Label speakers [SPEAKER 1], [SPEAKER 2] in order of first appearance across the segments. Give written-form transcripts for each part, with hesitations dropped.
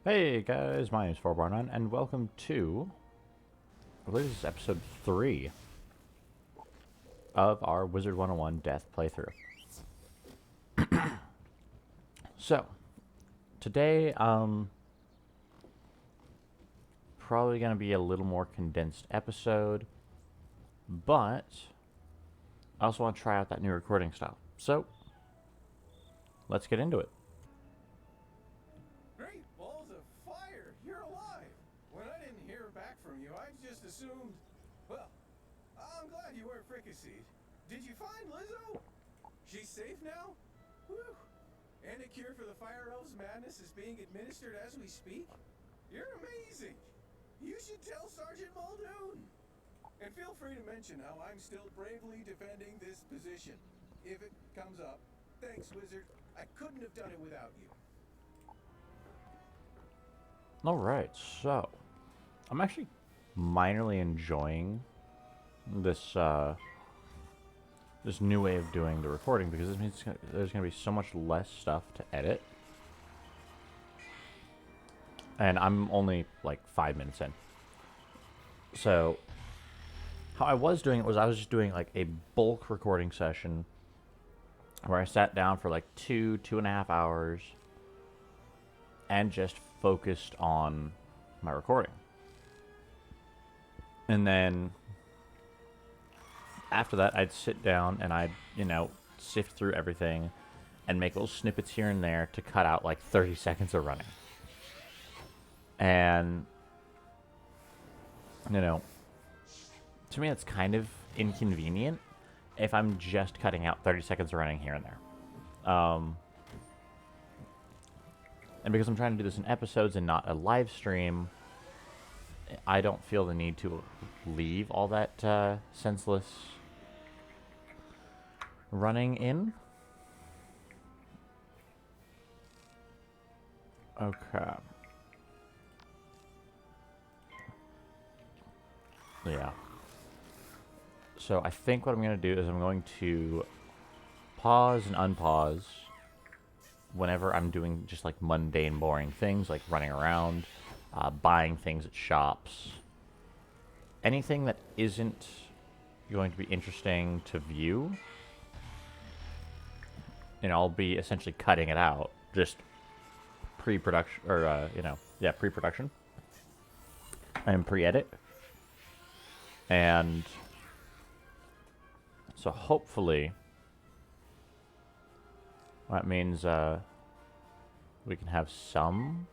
[SPEAKER 1] Hey guys, my name is 4bar9 and welcome to, I believe this is episode 3 of our Wizard 101 Death playthrough. So, today, probably going to be a little more condensed episode, but I also want to try out that new recording style. So, let's get into it.
[SPEAKER 2] Great balls of fire! You're alive! When I didn't hear back from you, I just assumed... Well, I'm glad you weren't fricasseed. Did you find Lizzo? She's safe now? Whew! And a cure for the Fire Elves' madness is being administered as we speak? You're amazing! You should tell Sergeant Muldoon! And feel free to mention how I'm still bravely defending this position. If it comes up. Thanks, Wizard. I couldn't have done it without you.
[SPEAKER 1] Alright, so, I'm actually minorly enjoying this, this new way of doing the recording because this means there's going to be so much less stuff to edit. And I'm only like 5 minutes in. So, how I was doing it was I was just doing like a bulk recording session where I sat down for like 2.5 hours and just focused on my recording. And then after that, I'd sit down and I'd, sift through everything and make little snippets here and there to cut out like 30 seconds of running. And, to me, it's kind of inconvenient if I'm just cutting out 30 seconds of running here and there. And because I'm trying to do this in episodes and not a live stream, I don't feel the need to leave all that senseless running in. Okay. Yeah. So I think what I'm going to do is I'm going to pause and unpause whenever I'm doing just like mundane, boring things like running around, buying things at shops. Anything that isn't going to be interesting to view, I'll be essentially cutting it out. Just pre-production, or, pre-production and pre-edit. And so hopefully that means we can have some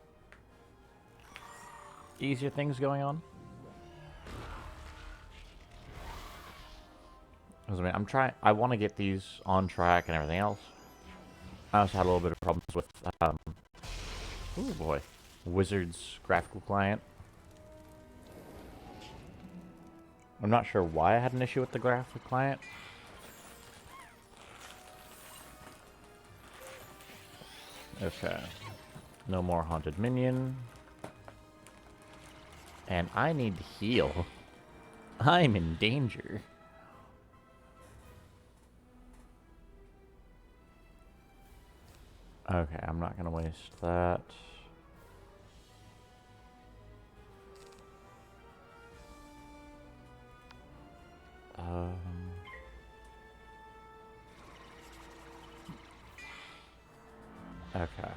[SPEAKER 1] easier things going on. Because I want to get these on track and everything else. I also had a little bit of problems with, oh boy, Wizard's graphical client. I'm not sure why I had an issue with the graphic client. Okay. No more haunted minion. And I need to heal. I'm in danger. Okay, I'm not gonna waste that. Okay.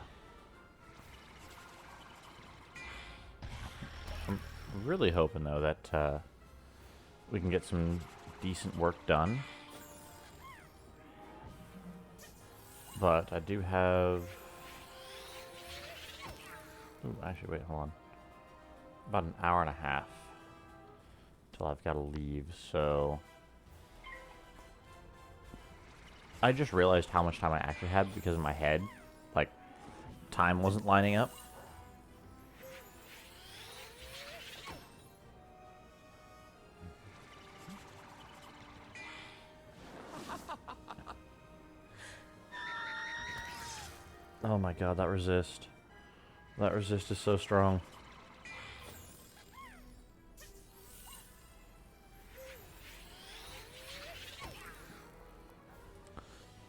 [SPEAKER 1] I'm really hoping, though, that we can get some decent work done. But I do have... Ooh, actually, wait, hold on. About an hour and a half till I've got to leave, so... I just realized how much time I actually had because in my head, like, time wasn't lining up. Oh my god, that resist. That resist is so strong.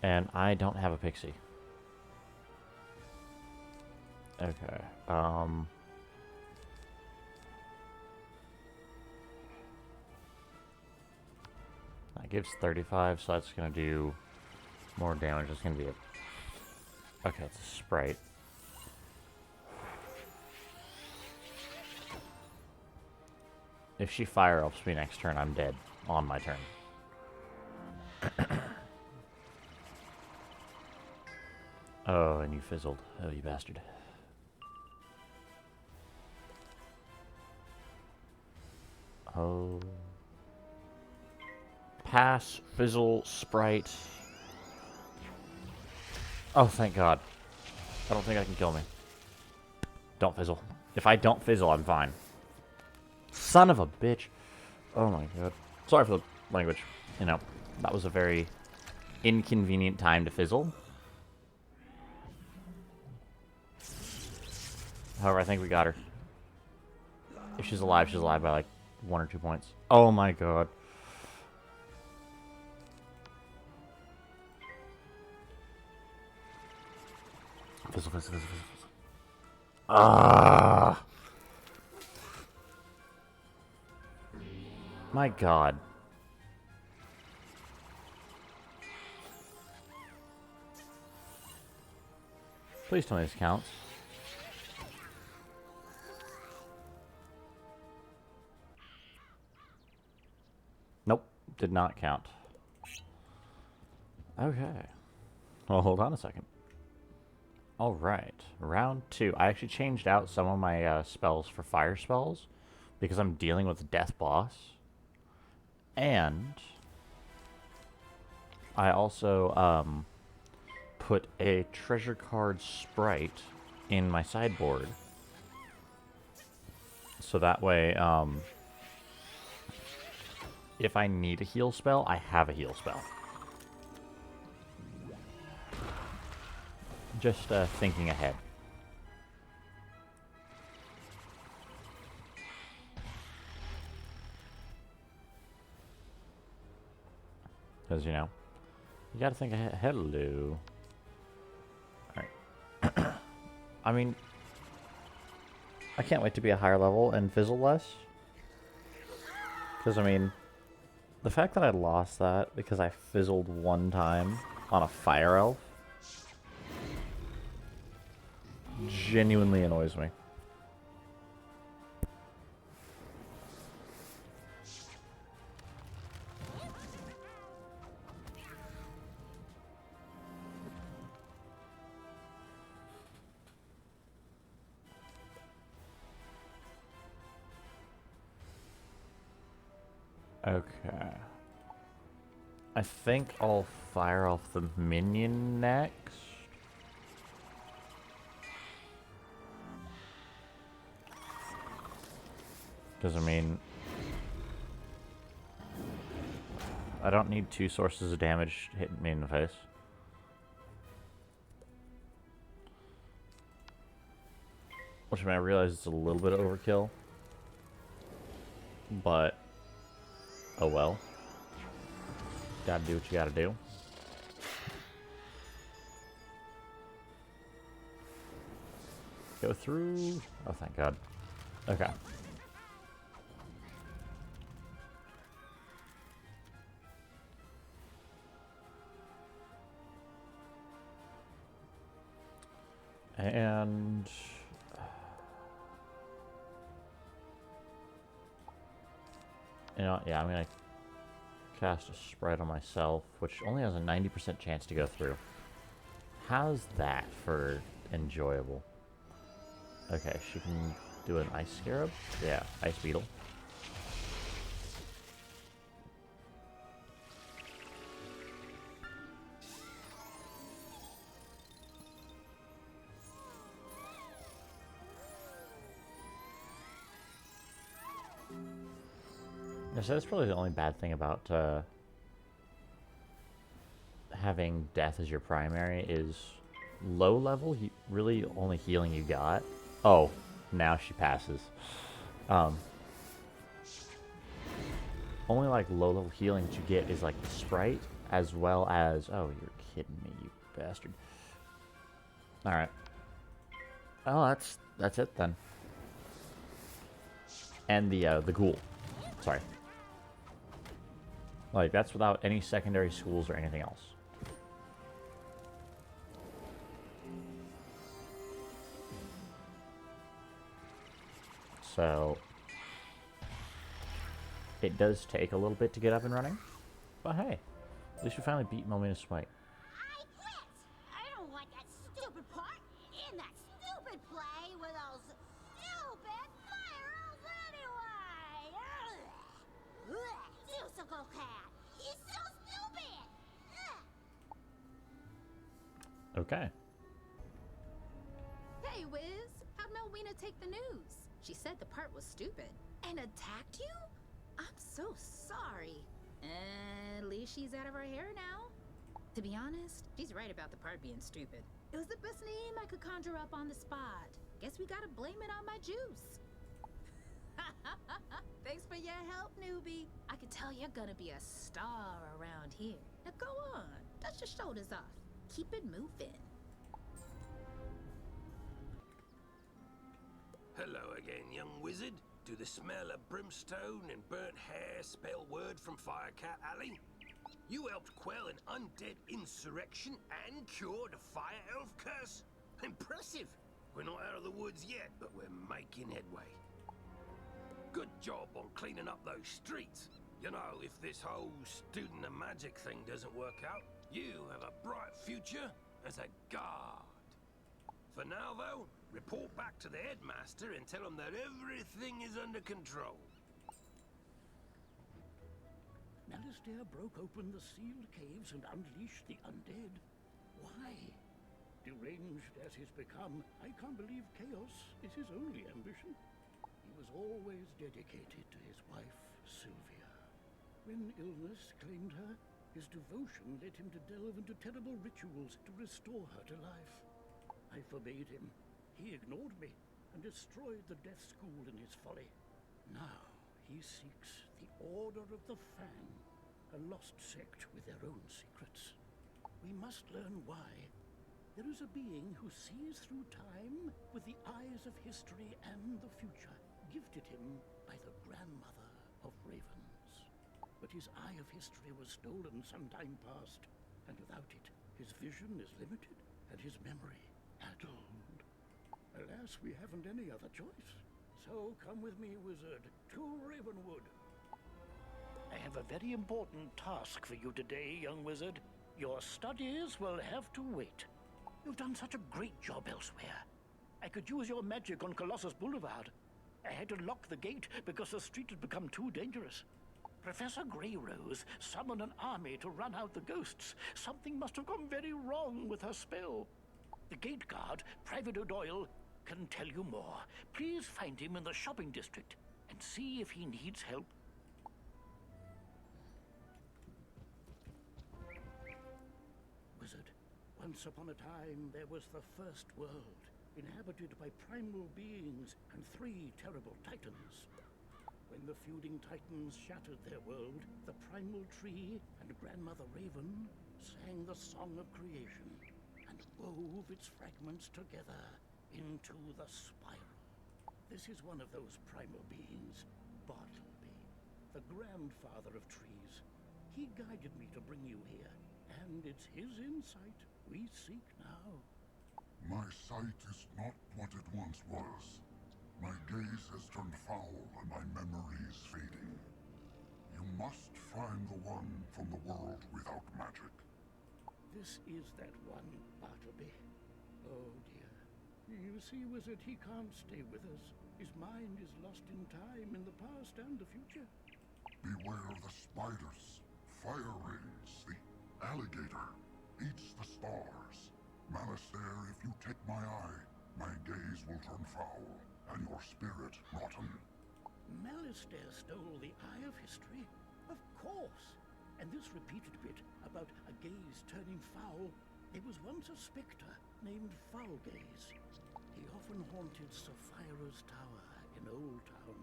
[SPEAKER 1] And I don't have a pixie. Okay. That gives 35, so that's gonna do more damage. It's gonna be a... Okay, it's a sprite. If she fire ups me next turn, I'm dead on my turn. Oh, and you fizzled. Oh, you bastard. Oh. Pass, fizzle, sprite. Oh, thank God. I don't think I can kill me. Don't fizzle. If I don't fizzle, I'm fine. Son of a bitch. Oh my God. Sorry for the language. You know, that was a very inconvenient time to fizzle. However, I think we got her. If she's alive by like 1 or 2 points. Oh my God. Fizzle, fizzle, fizzle, fizzle. Ah. My God. Please tell me this counts. Nope, did not count. Okay. Well, hold on a second. Alright, round 2. I actually changed out some of my spells for fire spells because I'm dealing with the death boss. And I also put a treasure card sprite in my sideboard. So that way, if I need a heal spell, I have a heal spell. Just thinking ahead. Because, you know, you gotta think ahead. Hello. Alright. I mean, I can't wait to be a higher level and fizzle less. Because, I mean, the fact that I lost that because I fizzled one time on a fire elf genuinely annoys me. Okay. I think I'll fire off the minion next. Because, I mean, I don't need 2 sources of damage hitting me in the face. Which, I mean, I realize it's a little bit of overkill. But, oh well. Gotta do what you gotta do. Go through. Oh, thank God. Okay. And you know, yeah, I'm gonna cast a sprite on myself, which only has a 90% chance to go through. How's that for enjoyable? Okay, she can do an ice scarab. Yeah, ice beetle. So that's probably the only bad thing about having death as your primary is low level, really only healing you got. Oh, now she passes. Only like low level healing that you get is like the sprite as well as... Oh, you're kidding me, you bastard. Alright. Oh, that's it then. And the ghoul. Sorry. Like, that's without any secondary schools or anything else. So, it does take a little bit to get up and running. But hey, at least we finally beat Momina's Smite.
[SPEAKER 3] I quit! I don't want that stupid part in that stupid play with those stupid fire-elves anyway! Musical cat! He's so stupid!
[SPEAKER 1] Okay.
[SPEAKER 4] Hey, Wiz, how'd Melwina take the news? She said the part was stupid. And attacked you? I'm so sorry. At least she's out of her hair now. To be honest, she's right about the part being stupid. It was the best name I could conjure up on the spot. Guess we gotta blame it on my juice. Thanks for your help, newbie. I can tell you're gonna be a star around here. Now go on, dust your shoulders off. Keep it moving.
[SPEAKER 5] Hello again, young wizard. Do the smell of brimstone and burnt hair spell word from Firecat Alley? You helped quell an undead insurrection and cured a fire elf curse? Impressive! We're not out of the woods yet, but we're making headway. Good job on cleaning up those streets. You know, if this whole student of magic thing doesn't work out, you have a bright future as a guard. For now, though, report back to the headmaster and tell him that everything is under control.
[SPEAKER 6] Alistair broke open the sealed caves and unleashed the undead. Why? Deranged as he's become, I can't believe chaos is his only ambition. He was always dedicated to his wife, Sylvia. When illness claimed her, his devotion led him to delve into terrible rituals to restore her to life. I forbade him. He ignored me and destroyed the death school in his folly. Now he seeks the Order of the Fang, a lost sect with their own secrets. We must learn why. There is a being who sees through time with the eyes of history and the future, gifted him by the grandmother of ravens. But his eye of history was stolen some time past, and without it, his vision is limited and his memory addled. Alas, we haven't any other choice. So come with me, wizard, to Ravenwood. I have a very important task for you today, young wizard. Your studies will have to wait. You've done such a great job elsewhere. I could use your magic on Colossus Boulevard. I had to lock the gate because the street had become too dangerous. Professor Greyrose summoned an army to run out the ghosts. Something must have gone very wrong with her spell. The gate guard, Private O'Doyle, can tell you more. Please find him in the shopping district and see if he needs help. Wizard, once upon a time there was the first world, inhabited by primal beings and 3 terrible titans. When the feuding titans shattered their world, the primal tree and Grandmother Raven sang the song of creation and wove its fragments together into the spiral. This is one of those primal beings, Bartleby, the grandfather of trees. He guided me to bring you here, and it's his insight we seek now.
[SPEAKER 7] My sight is not what it once was. My gaze has turned foul and my memory is fading. You must find the one from the world without magic.
[SPEAKER 6] This is that one, Bartleby. Oh dear. You see, wizard, he can't stay with us. His mind is lost in time, in the past and the future.
[SPEAKER 7] Beware of the spiders, fire rings, the alligator eats the stars. Malistair, if you take my eye, my gaze will turn foul, and your spirit rotten.
[SPEAKER 6] Malistair stole the Eye of History? Of course! And this repeated bit about a gaze turning foul, there was once a spectre named Foulgaze. He often haunted Sapphira's Tower in Old Town.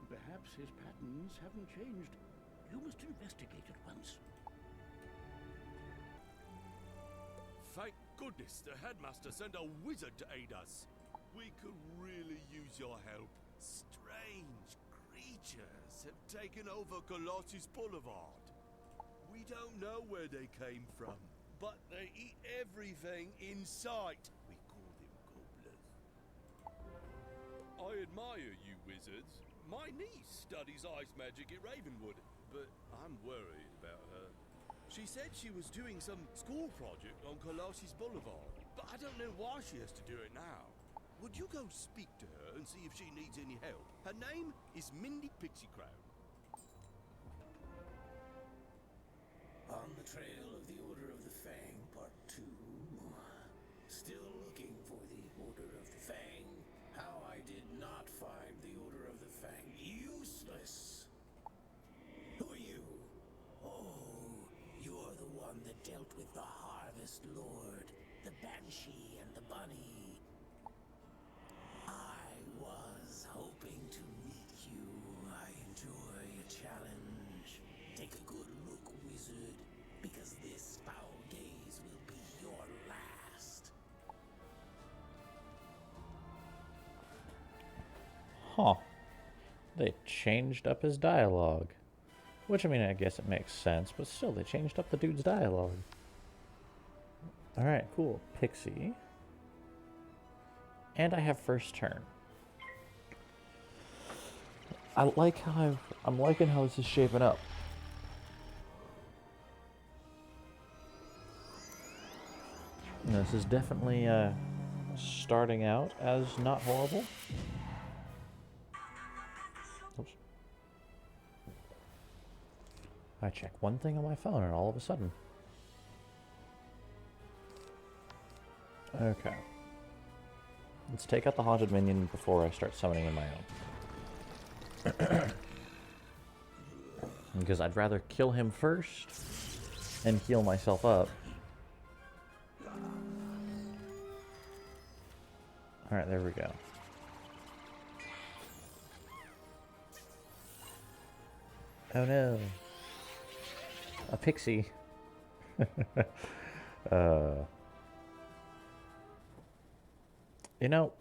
[SPEAKER 6] Perhaps his patterns haven't changed. You must investigate it once.
[SPEAKER 8] Thank goodness the headmaster sent a wizard to aid us. We could really use your help. Strange creatures have taken over Colossus Boulevard. We don't know where they came from, but they eat everything in sight. We call them gobblers. I admire you wizards. My niece studies ice magic at Ravenwood, but I'm worried about her. She said she was doing some school project on Colossus Boulevard, but I don't know why she has to do it now. Would you go speak to her and see if she needs any help? Her name is Mindy Pixiecrown.
[SPEAKER 9] On the trail of the Order of the Fang, Part 2. Still looking for the Order of the Fang. How I did not find the Order of the Fang useless. Who are you? Oh, you're the one that dealt with the Harvest Lord, the Banshee, and the Bunny. I was hoping to meet you. I enjoy a challenge. Take a good look, wizard, because this foul gaze will be your last.
[SPEAKER 1] Huh. They changed up his dialogue. Which, I mean, I guess it makes sense, but still, they changed up the dude's dialogue. Alright, cool. Pixie. And I have first turn. I'm liking how this is shaping up. This is definitely starting out as not horrible. Oops. I check one thing on my phone and all of a sudden. Okay. Let's take out the haunted minion before I start summoning in my own. Because I'd rather kill him first and heal myself up. Alright, there we go. Oh no. A pixie. You know,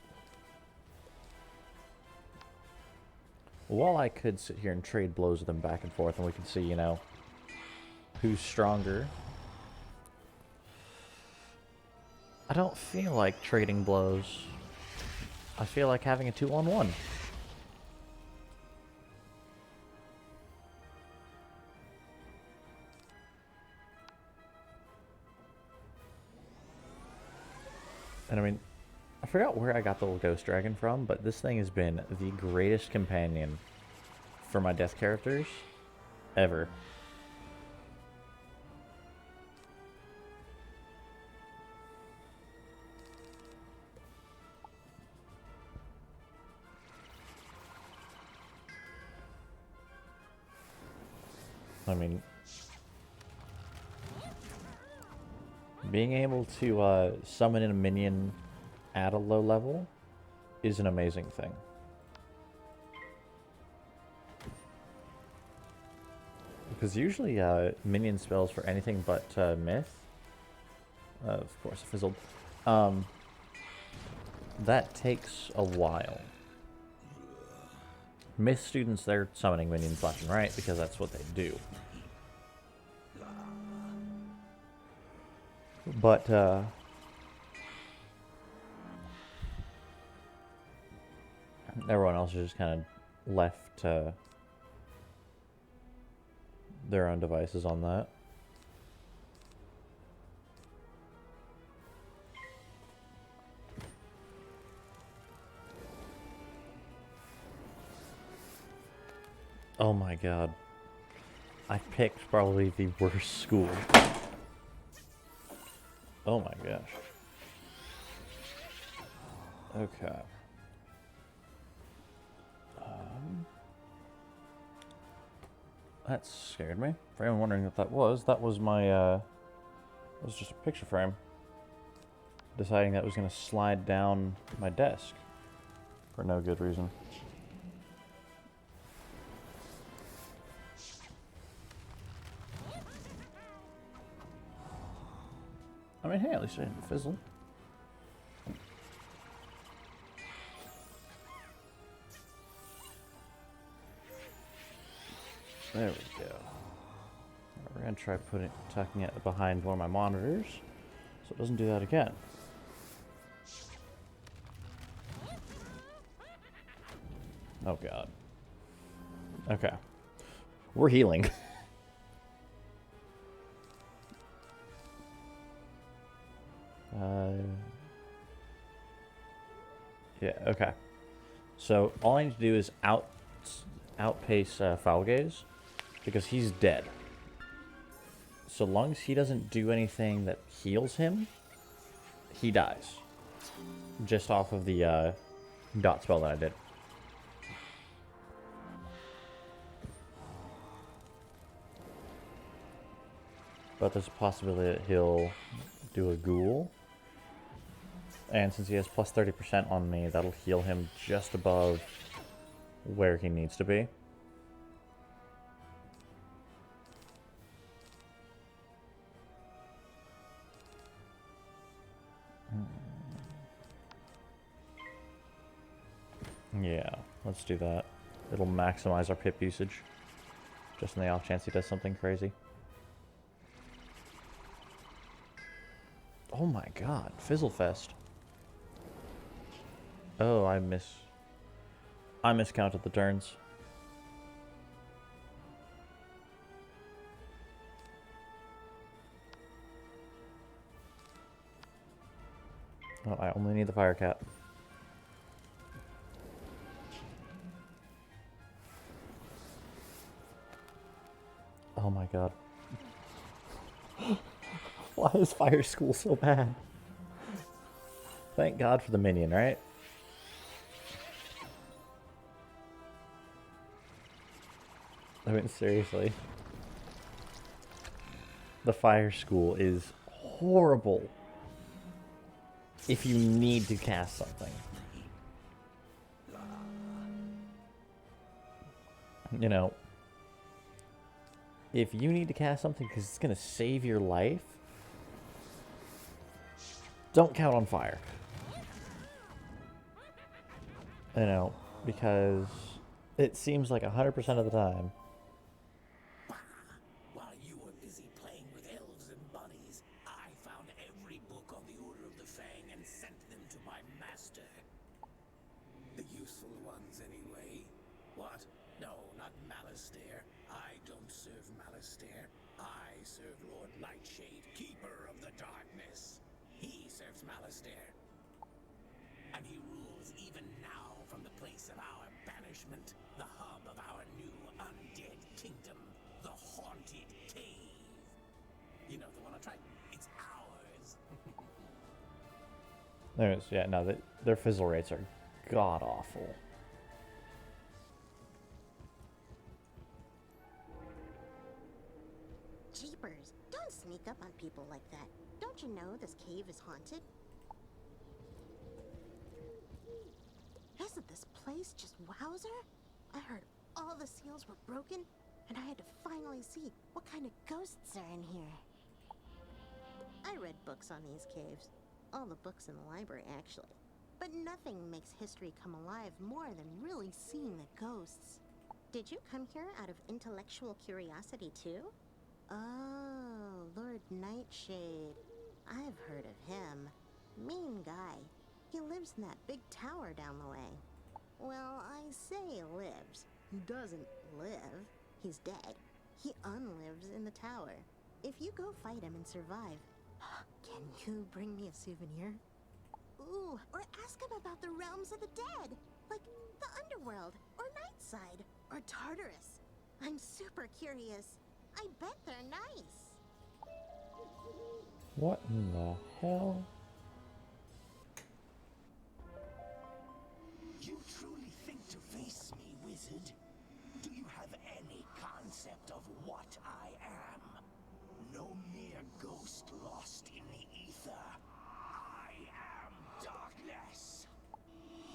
[SPEAKER 1] while I could sit here and trade blows with them back and forth and we can see, you know, who's stronger, I don't feel like trading blows. I feel like having a 2-on-1. And I mean, I forgot where I got the little ghost dragon from, but this thing has been the greatest companion for my death characters ever. I mean, being able to summon in a minion at a low level is an amazing thing. Because usually minion spells for anything but myth, of course fizzled, that takes a while. Myth students, they're summoning minions left and right because that's what they do. But everyone else is just kind of left to their own devices on that. Oh my god. I picked probably the worst school. Oh my gosh. Okay. That scared me. For anyone wondering what that was my, it was just a picture frame. Deciding that was going to slide down my desk. For no good reason. I mean, hey, at least I didn't fizzle. There we go. We're gonna try tucking it behind one of my monitors so it doesn't do that again. Oh god. Okay. We're healing. Yeah, okay. So all I need to do is outpace Foul Gaze because he's dead. So long as he doesn't do anything that heals him, he dies. Just off of the dot spell that I did. But there's a possibility that he'll do a ghoul. And since he has plus 30% on me, that'll heal him just above where he needs to be. Yeah, let's do that. It'll maximize our pip usage. Just in the off chance he does something crazy. Oh my god, Fizzlefest. Oh, I miscounted the turns. Oh, I only need the fire cat. Oh my god. Why is Fire School so bad? Thank God for the minion, right? I mean, seriously. The Fire School is horrible if you need to cast something. You know, if you need to cast something because it's going to save your life, don't count on fire. You know, because it seems like 100% of the time.
[SPEAKER 9] While you were busy playing with elves and bunnies, I found every book on the Order of the Fang and sent them to my master. The useful ones, anyway. What? No, not Malistaire. I don't serve Malistaire. I serve Lord Nightshade, Keeper of the Darkness. He serves Malistaire. And he rules even now from the place of our banishment, the hub of our new undead kingdom, the Haunted Cave. You know, the one I tried. It's ours.
[SPEAKER 1] There it is. Yeah, no, their fizzle rates are god awful.
[SPEAKER 10] Jeepers, don't sneak up on people like that. Don't you know this cave is haunted? Isn't this place just wowzer? I heard all the seals were broken, and I had to finally see what kind of ghosts are in here. I read books on these caves. All the books in the library, actually. But nothing makes history come alive more than really seeing the ghosts. Did you come here out of intellectual curiosity, too? Oh, Lord Nightshade. I've heard of him. Mean guy. He lives in that big tower down the way. Well, I say lives. He doesn't live. He's dead. He unlives in the tower. If you go fight him and survive, can you bring me a souvenir? Ooh, or ask him about the realms of the dead, like the underworld, or Nightside, or Tartarus. I'm super curious. I bet they're nice.
[SPEAKER 1] What in the hell?
[SPEAKER 9] You truly think to face me, wizard? Do you have any concept of what I am? No mere ghost lost in the ether. I am darkness.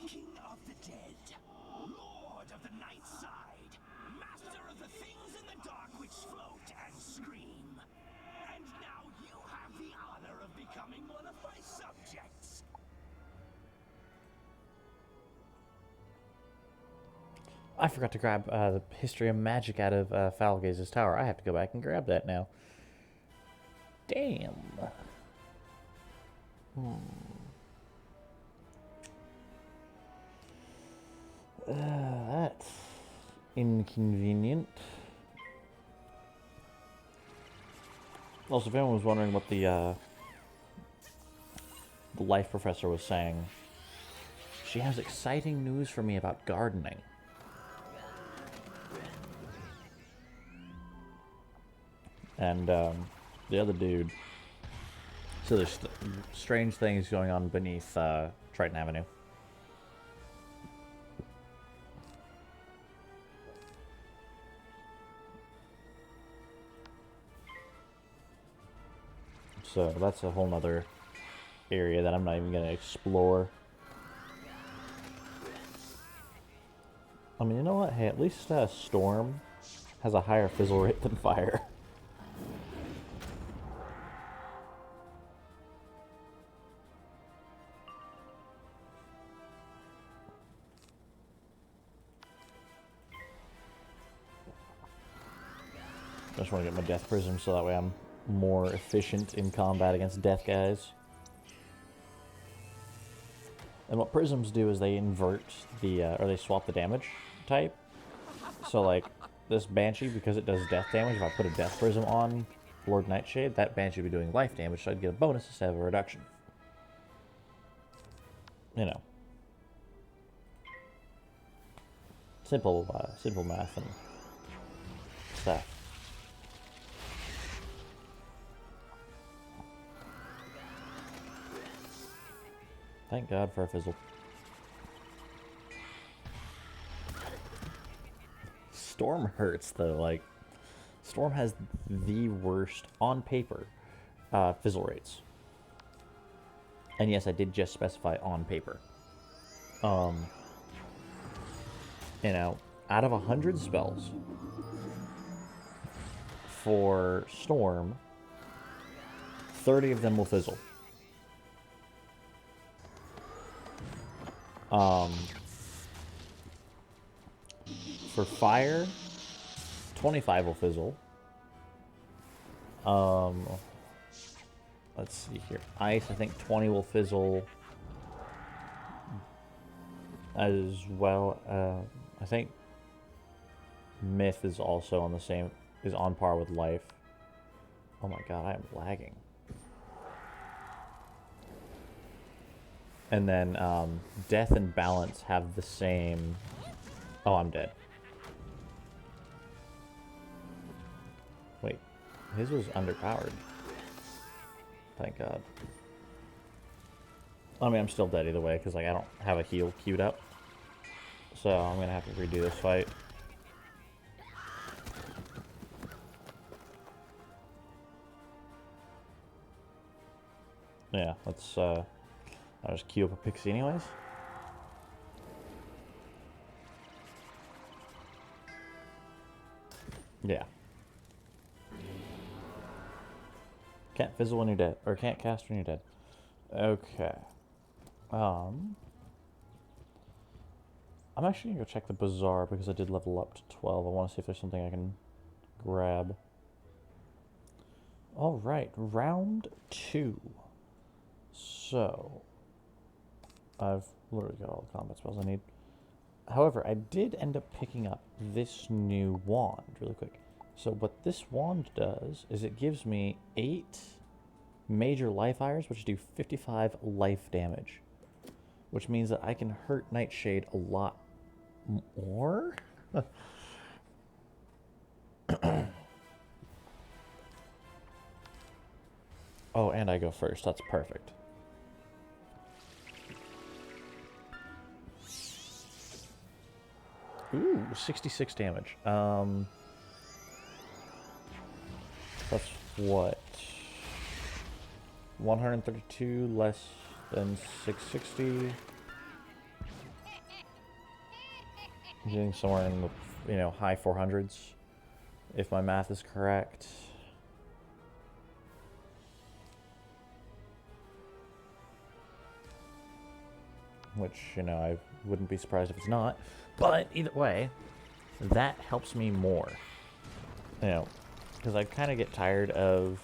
[SPEAKER 9] King of the dead. Lord of the night side. Master of the things in the dark which float and scream. And now you have the honor of becoming one of my
[SPEAKER 1] I forgot to grab the History of Magic out of Falgaze's tower. I have to go back and grab that now. Damn. That's inconvenient. Also, if anyone was wondering what the life professor was saying, she has exciting news for me about gardening. And the other dude. So there's strange things going on beneath Triton Avenue. So that's a whole nother area that I'm not even going to explore. I mean, you know what? Hey, at least Storm has a higher fizzle rate than Fire. I just want to get my Death Prism so that way I'm more efficient in combat against Death guys. And what Prisms do is they invert the, or they swap the damage type. So like, this Banshee, because it does death damage, if I put a Death Prism on Lord Nightshade, that Banshee would be doing life damage, so I'd get a bonus instead of a reduction. You know. Simple math and stuff. Thank God for a fizzle. Storm hurts though, like, Storm has the worst, on paper, fizzle rates. And yes, I did just specify on paper. You know, out of 100 spells, for Storm, 30 of them will fizzle. For Fire, 25 will fizzle. Let's see here. Ice, I think 20 will fizzle as well. I think Myth is also on the same, is on par with Life. Oh my god, I am lagging. And then Death and Balance have the same. Oh, I'm dead. Wait, his was underpowered. Thank God. I mean, I'm still dead either way because like I don't have a heal queued up, so I'm gonna have to redo this fight. Yeah, let's. I'll just queue up a Pixie anyways. Yeah. Can't fizzle when you're dead, or can't cast when you're dead. Okay. I'm actually gonna go check the bazaar because I did level up to 12. I want to see if there's something I can grab. All right, round 2. So I've literally got all the combat spells I need. However, I did end up picking up this new wand really quick. So what this wand does is it gives me 8 major life ires, which do 55 life damage. Which means that I can hurt Nightshade a lot more? Oh, and I go first. That's perfect. Ooh, 66 damage. That's what? 132 less than 660. I'm getting somewhere in the, you know, high 400s, if my math is correct. which, you know, I wouldn't be surprised if it's not. But either way, that helps me more. You know, because I kind of get tired of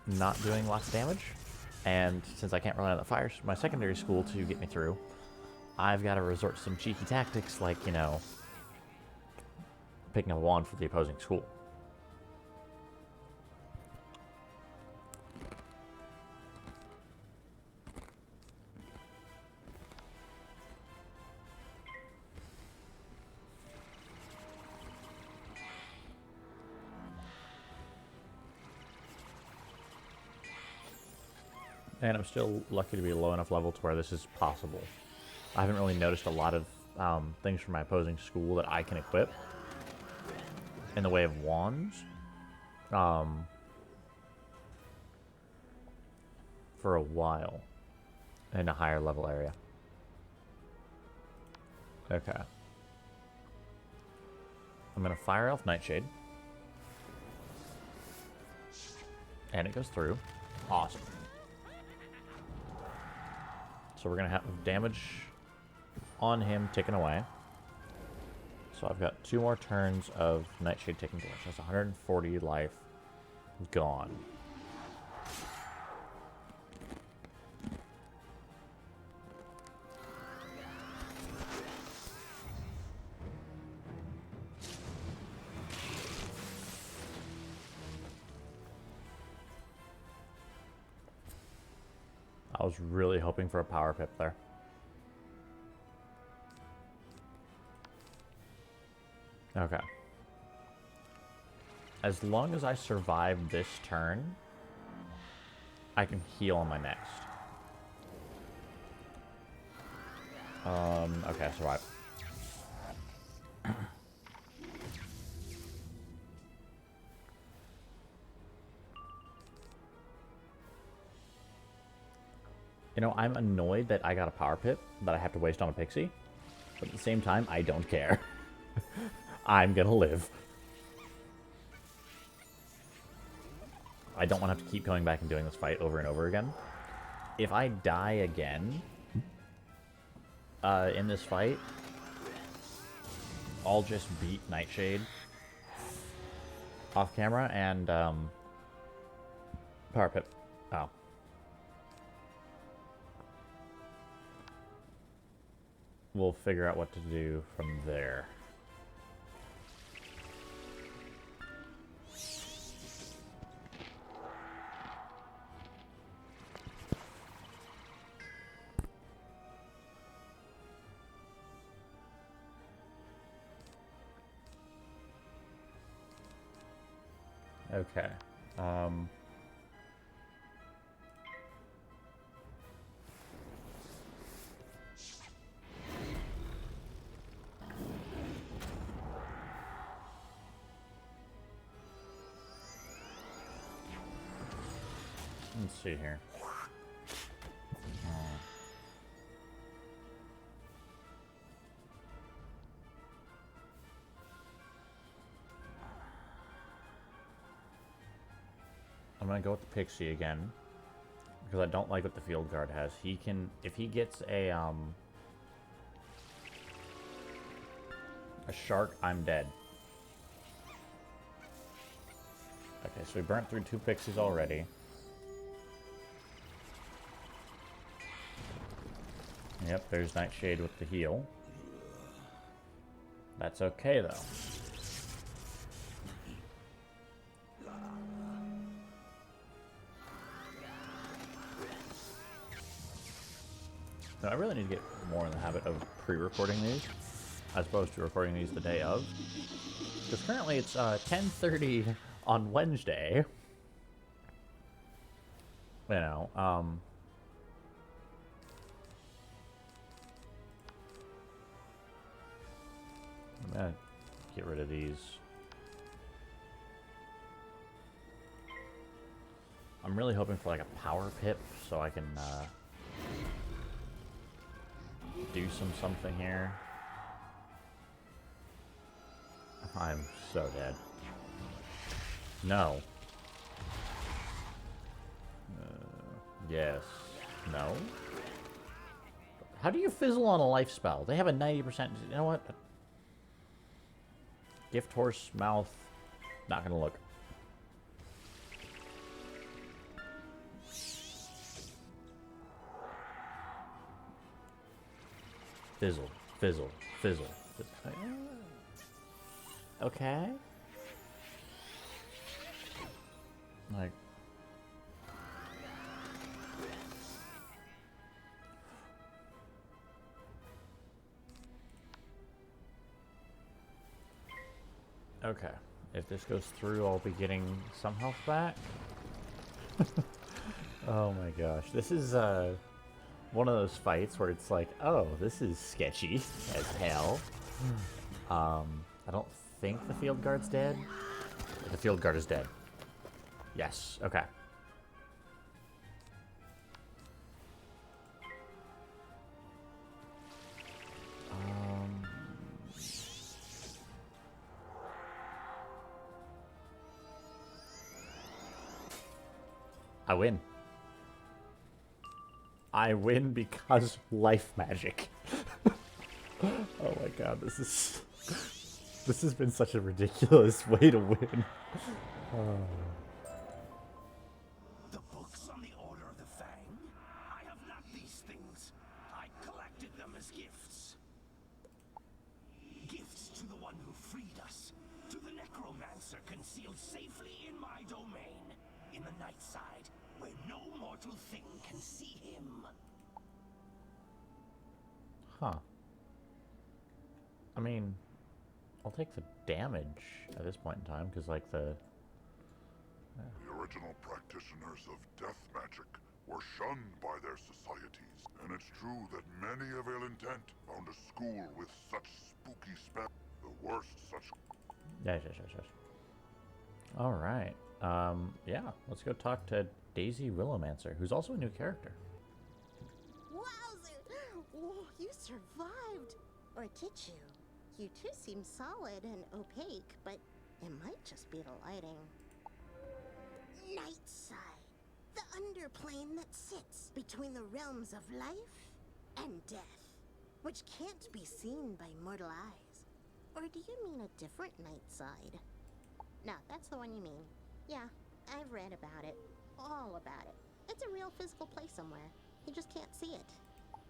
[SPEAKER 1] not doing lots of damage. And since I can't rely on the fire, my secondary school to get me through, I've got to resort to some cheeky tactics like, you know, picking up a wand for the opposing school. And I'm still lucky to be low enough level to where this is possible. I haven't really noticed a lot of things from my opposing school that I can equip in the way of wands for a while in a higher level area. Okay. I'm going to fire Elf Nightshade. And it goes through. Awesome. So we're going to have damage on him taken away. So I've got 2 more turns of Nightshade taking damage. That's 140 life gone. I was really hoping for a power pip there. Okay. As long as I survive this turn, I can heal on my next. Okay, I survived. You know, I'm annoyed that I got a power pip that I have to waste on a pixie. But at the same time, I don't care. I'm gonna live. I don't want to have to keep going back and doing this fight over and over again. If I die again in this fight, I'll just beat Nightshade off camera and power pip. Oh. We'll figure out what to do from there. Okay. Let's see here. I'm gonna go with the Pixie again because I don't like what the Field Guard has. He can, if he gets a shark, I'm dead. Okay, so we burnt through 2 Pixies already. Yep, there's Nightshade with the heal. That's okay, though. No, I really need to get more in the habit of pre-recording these, as opposed to recording these the day of. Because currently it's 10:30 on Wednesday. You know, I'm gonna get rid of these. I'm really hoping for like a power pip so I can do something here. I'm so dead. No. Yes. No. How do you fizzle on a life spell? They have a 90%. You know what? Gift horse mouth. Not gonna look. Fizzle, fizzle, fizzle. Okay. Like. Okay. If this goes through, I'll be getting some health back. Oh my gosh. This is one of those fights where it's like, oh, this is sketchy as hell. I don't think the field guard's dead. The field guard is dead. Yes. Okay. I win. I win because life magic. Oh my god, this has been such a ridiculous way to win.
[SPEAKER 5] The books on the Order of the Fang? I have not these things. I collected them as gifts. Gifts to the one who freed us. To the necromancer concealed safely in my domain. In the night side, where no mortal thing can see him.
[SPEAKER 1] Huh. I mean, I'll take the damage at this point in time, because, like, the
[SPEAKER 7] original practitioners of death magic were shunned by their societies, and it's true that many of ill intent found a school with such spooky spells. The worst such...
[SPEAKER 1] Yes. Alright. Yeah, let's go talk to Daisy Willowmancer, who's also a new character.
[SPEAKER 10] Wowzer! Whoa, you survived! Or did you? You two seem solid and opaque, but it might just be the lighting. Nightside, the underplane that sits between the realms of life and death, which can't be seen by mortal eyes. Or do you mean a different Nightside? No, that's the one you mean. Yeah, I've read about it. All about it. It's a real physical place somewhere. You just can't see it.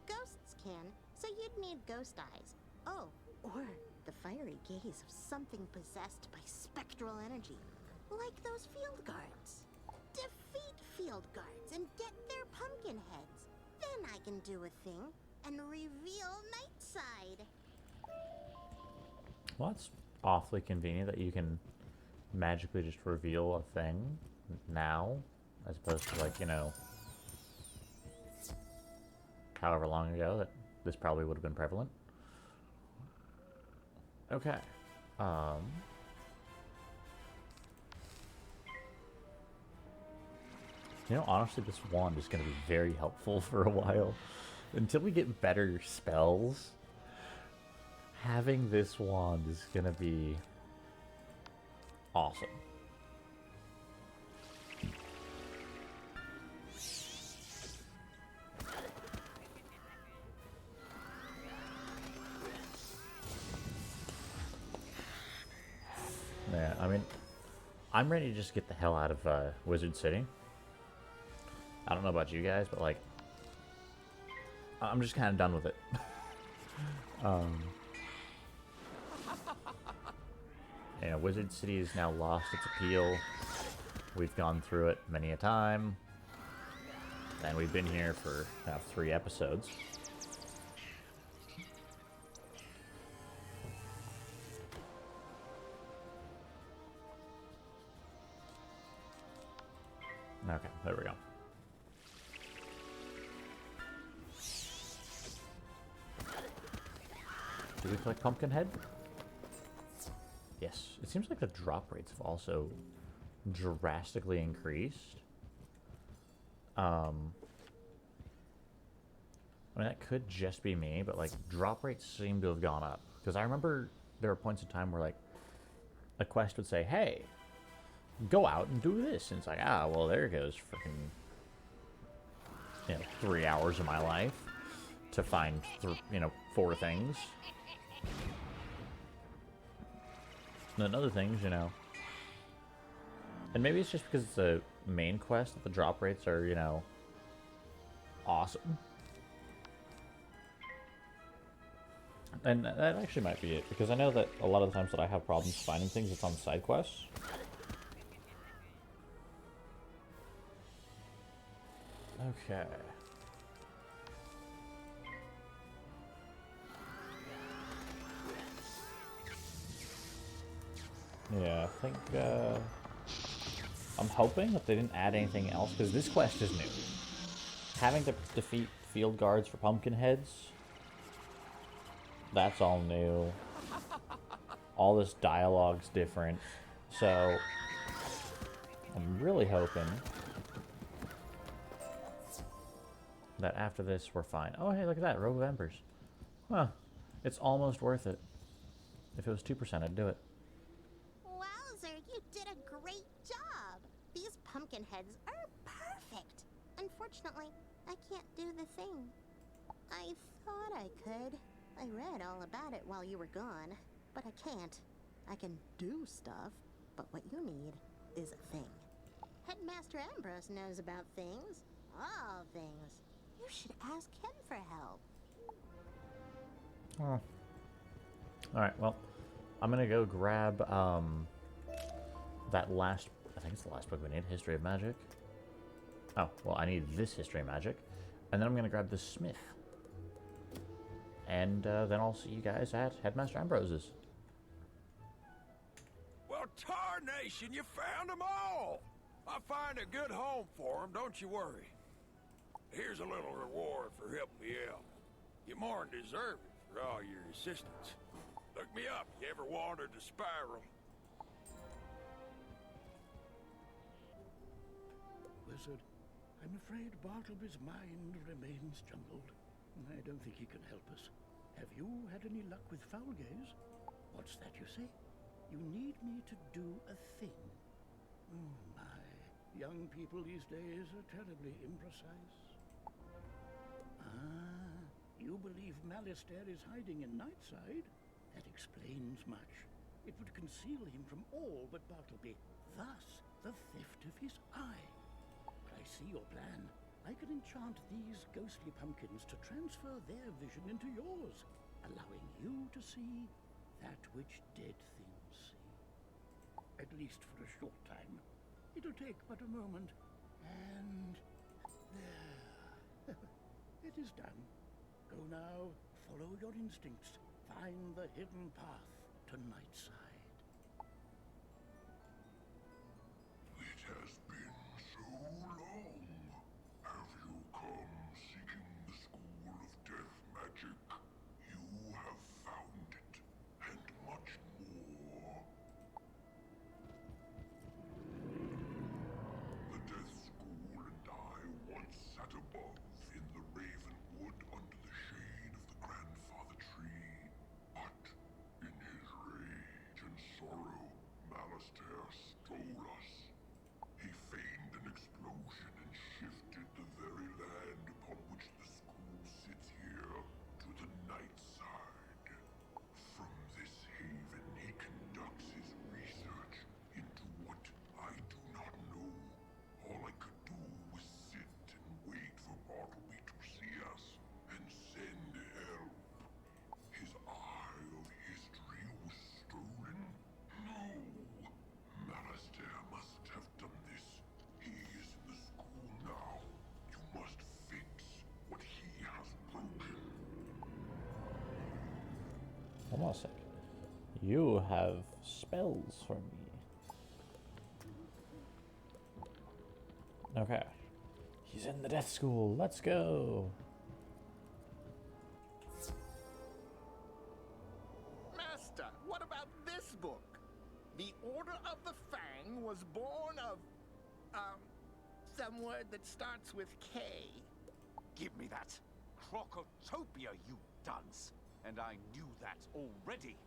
[SPEAKER 10] Ghosts can, so you'd need ghost eyes. Oh, or the fiery gaze of something possessed by spectral energy. Like those field guards. Defeat field guards and get their pumpkin heads. Then I can do a thing and reveal Nightside.
[SPEAKER 1] Well, it's awfully convenient that you can magically just reveal a thing now, as opposed to, like, you know, however long ago that this probably would have been prevalent. Okay. You know, honestly, this wand is going to be very helpful for a while. Until we get better spells, having this wand is going to be awesome. Yeah, I mean, I'm ready to just get the hell out of Wizard City. I don't know about you guys, but, like, I'm just kind of done with it. You know, Wizard City has now lost its appeal. We've gone through it many a time. And we've been here for now 3 episodes. Okay, there we go. Do we collect Pumpkinhead? Yes. It seems like the drop rates have also drastically increased. I mean, that could just be me, but, like, drop rates seem to have gone up. Because I remember there were points in time where, like, a quest would say, hey, go out and do this. And it's like, ah, well, there goes freaking, you know, 3 hours of my life. to find, you know, 4 things. And then other things, you know. And maybe it's just because it's a main quest that the drop rates are, you know, awesome. And that actually might be it, because I know that a lot of the times that I have problems finding things, it's on side quests. Okay. Yeah, I think, I'm hoping that they didn't add anything else, because this quest is new. Having to defeat field guards for pumpkin heads, that's all new. All this dialogue's different. So, I'm really hoping that after this we're fine. Oh, hey, look at that, Robe of Embers. Huh. It's almost worth it. If it was 2%, I'd do it.
[SPEAKER 10] Wowzer, you did a great job. These pumpkin heads are perfect. Unfortunately, I can't do the thing. I thought I could. I read all about it while you were gone, but I can't. I can do stuff, but what you need is a thing. Headmaster Ambrose knows about things. All things. You should ask him for help.
[SPEAKER 1] Oh. Alright, well, I'm gonna go grab, that last, I think it's the last book we need, History of Magic. Oh, well, I need this History of Magic. And then I'm gonna grab this Smith. And, then I'll see you guys at Headmaster Ambrose's.
[SPEAKER 5] Well, tarnation, you found them all! I'll find a good home for them, don't you worry. Here's a little reward for helping me out. You more than deserve it for all your assistance. Look me up if you ever wandered to Spiral.
[SPEAKER 6] Wizard, I'm afraid Bartleby's mind remains jumbled. I don't think he can help us. Have you had any luck with foul gaze? What's that you say? You need me to do a thing. Oh my, young people these days are terribly imprecise. Ah, you believe Malistaire is hiding in Nightside? That explains much. It would conceal him from all but Bartleby, thus the theft of his eye. But I see your plan. I can enchant these ghostly pumpkins to transfer their vision into yours, allowing you to see that which dead things see. At least for a short time. It'll take but a moment, and there. It is done. Go now, follow your instincts, find the hidden path to Nightside.
[SPEAKER 7] It has been so long. Have you come seeking the School of Death Magic? You have found it, and much more. The Death School and I once sat above in the Ravenwood under the shade of the grandfather tree. But in his rage and sorrow, Malistaire stole us. He feigned an explosion and shifted the very land upon which the school sits here to the night side. From this haven he conducts his research into what I do not know. All I could do was sit and wait for Bartleby to see us and send help. His eye of history was stolen. No! Malistaire must have done this. He is in the school now. You must fix what he has broken.
[SPEAKER 1] Hold on a sec. You have spells for me. Okay. He's in the death school. Let's go.
[SPEAKER 11] Master, what about this book? The Order of the Fang was born of, some word that starts with K.
[SPEAKER 12] Give me that. Crocotopia, you dunce. And I knew that already.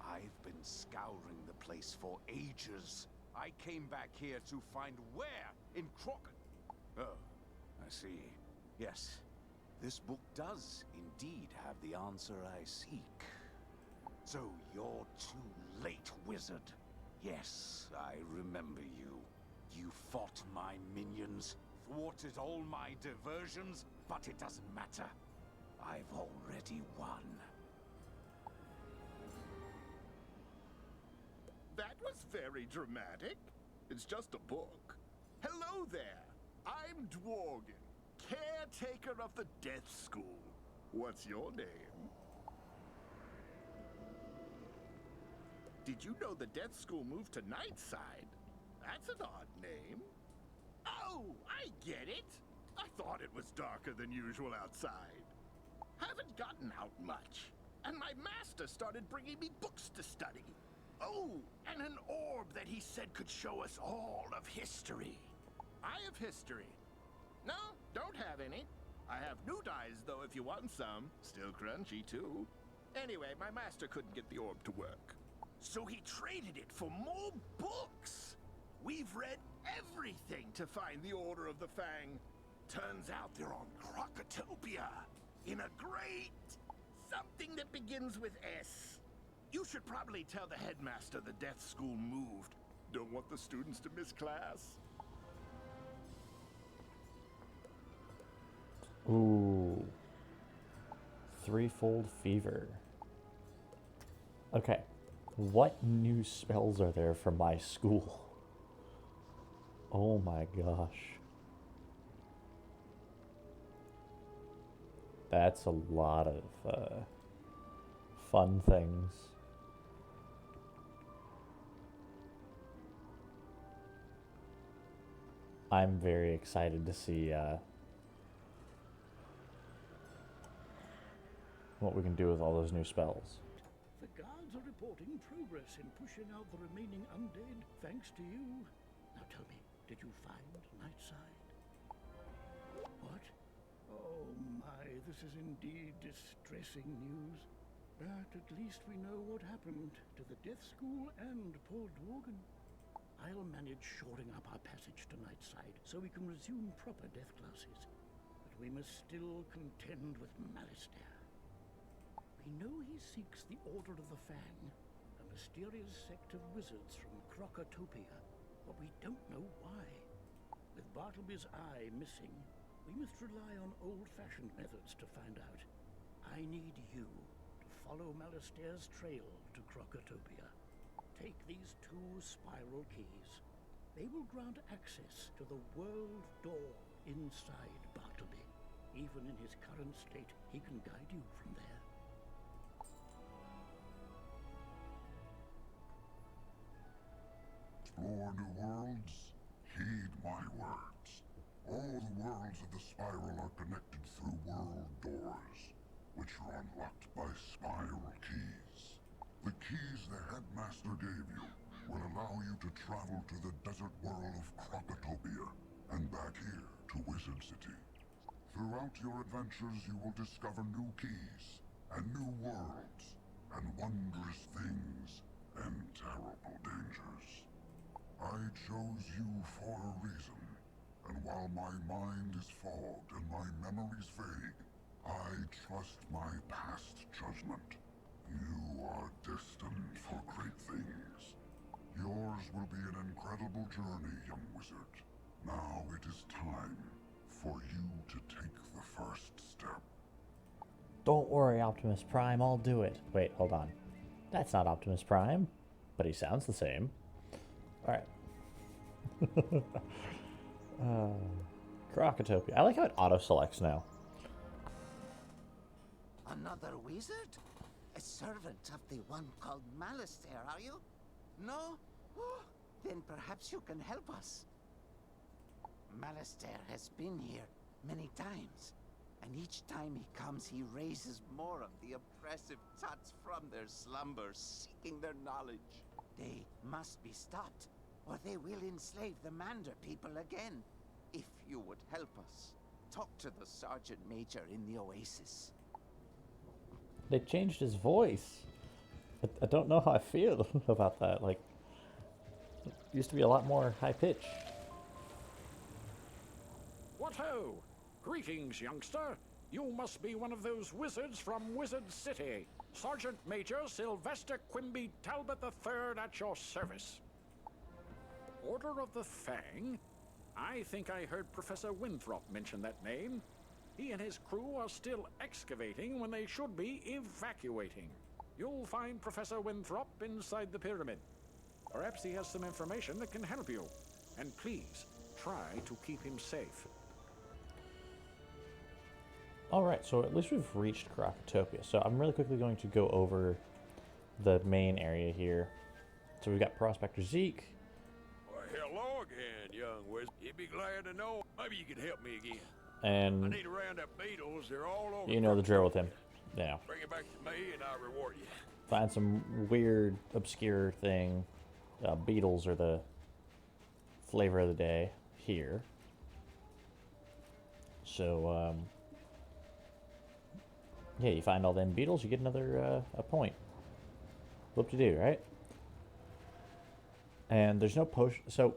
[SPEAKER 12] I've been scouring the place for ages. I came back here to find where in Oh, I see. Yes. This book does indeed have the answer I seek. So you're too late, wizard. Yes, I remember you. You fought my minions, thwarted all my diversions, but it doesn't matter. I've already won.
[SPEAKER 11] That was very dramatic. It's just a book. Hello there. I'm Dworgen, caretaker of the Death School. What's your name? Did you know the Death School moved to Nightside? That's an odd name. Oh, I get it. I thought it was darker than usual outside. Haven't gotten out much. And my master started bringing me books to study. Oh, and an orb that he said could show us all of history. I have history. No, don't have any. I have new dyes, though, if you want some. Still crunchy, too. Anyway, my master couldn't get the orb to work. So he traded it for more books. We've read everything to find the Order of the Fang. Turns out they're on Krokotopia, in a great something that begins with S. You should probably tell the headmaster the Death School moved. Don't want the students to miss class.
[SPEAKER 1] Ooh. Threefold Fever. Okay. What new spells are there for my school? Oh my gosh. That's a lot of fun things. I'm very excited to see what we can do with all those new spells.
[SPEAKER 6] The guards are reporting progress in pushing out the remaining undead, thanks to you. Now tell me, did you find Nightside? What? Oh my, this is indeed distressing news. But at least we know what happened to the Death School and poor Dworgen. I'll manage shoring up our passage to Nightside so we can resume proper death classes. But we must still contend with Malistair. We know he seeks the Order of the Fang, a mysterious sect of wizards from Crocotopia, but we don't know why. With Bartleby's eye missing, we must rely on old-fashioned methods to find out. I need you to follow Malistair's trail to Crocotopia. Take these 2 spiral keys. They will grant access to the world door inside Bartleby. Even in his current state, he can guide you from there.
[SPEAKER 7] Explore new worlds, heed my words. All the worlds of the spiral are connected through world doors, which are unlocked by spiral keys. The keys the headmaster gave you will allow you to travel to the desert world of Crocotopia and back here to Wizard City. Throughout your adventures, you will discover new keys and new worlds and wondrous things and terrible dangers. I chose you for a reason, and while my mind is fogged and my memories vague, I trust my past judgment. You are destined for great things. Yours will be an incredible journey, young wizard. Now it is time for you to take the first step.
[SPEAKER 1] Don't worry, Optimus Prime, I'll do it. Wait, hold on. That's not Optimus Prime, but he sounds the same. Alright. Crocotopia. I like how it auto-selects now.
[SPEAKER 13] Another wizard? A servant of the one called Malistair, are you? No? Oh, then perhaps you can help us. Malistair has been here many times, and each time he comes he raises more of the oppressive tuts from their slumbers, seeking their knowledge. They must be stopped, or they will enslave the Mander people again. If you would help us, talk to the Sergeant Major in the Oasis.
[SPEAKER 1] They changed his voice. I don't know how I feel about that. Like, it used to be a lot more high pitch.
[SPEAKER 6] What ho! Greetings, youngster. You must be one of those wizards from Wizard City. Sergeant Major Sylvester Quimby Talbot III at your service. Order of the Fang? I think I heard Professor Winthrop mention that name. He and his crew are still excavating when they should be evacuating. You'll find Professor Winthrop inside the pyramid. Perhaps he has some information that can help you. And please, try to keep him safe.
[SPEAKER 1] Alright, so at least we've reached Krokotopia. So I'm really quickly going to go over the main area here. So we've got Prospector Zeke.
[SPEAKER 14] Well, hello again, young wizard. You'd be glad to know. Maybe you could help me again.
[SPEAKER 1] And
[SPEAKER 14] I need to round up beetles. They're all over.
[SPEAKER 1] you know the drill with him. Yeah.
[SPEAKER 14] Bring it back to me and I'll reward you.
[SPEAKER 1] Find some weird, obscure thing. Beetles are the flavor of the day here. So, yeah, you find all them beetles, you get another a point. Whoop-de-doo, right? And there's no potion. So,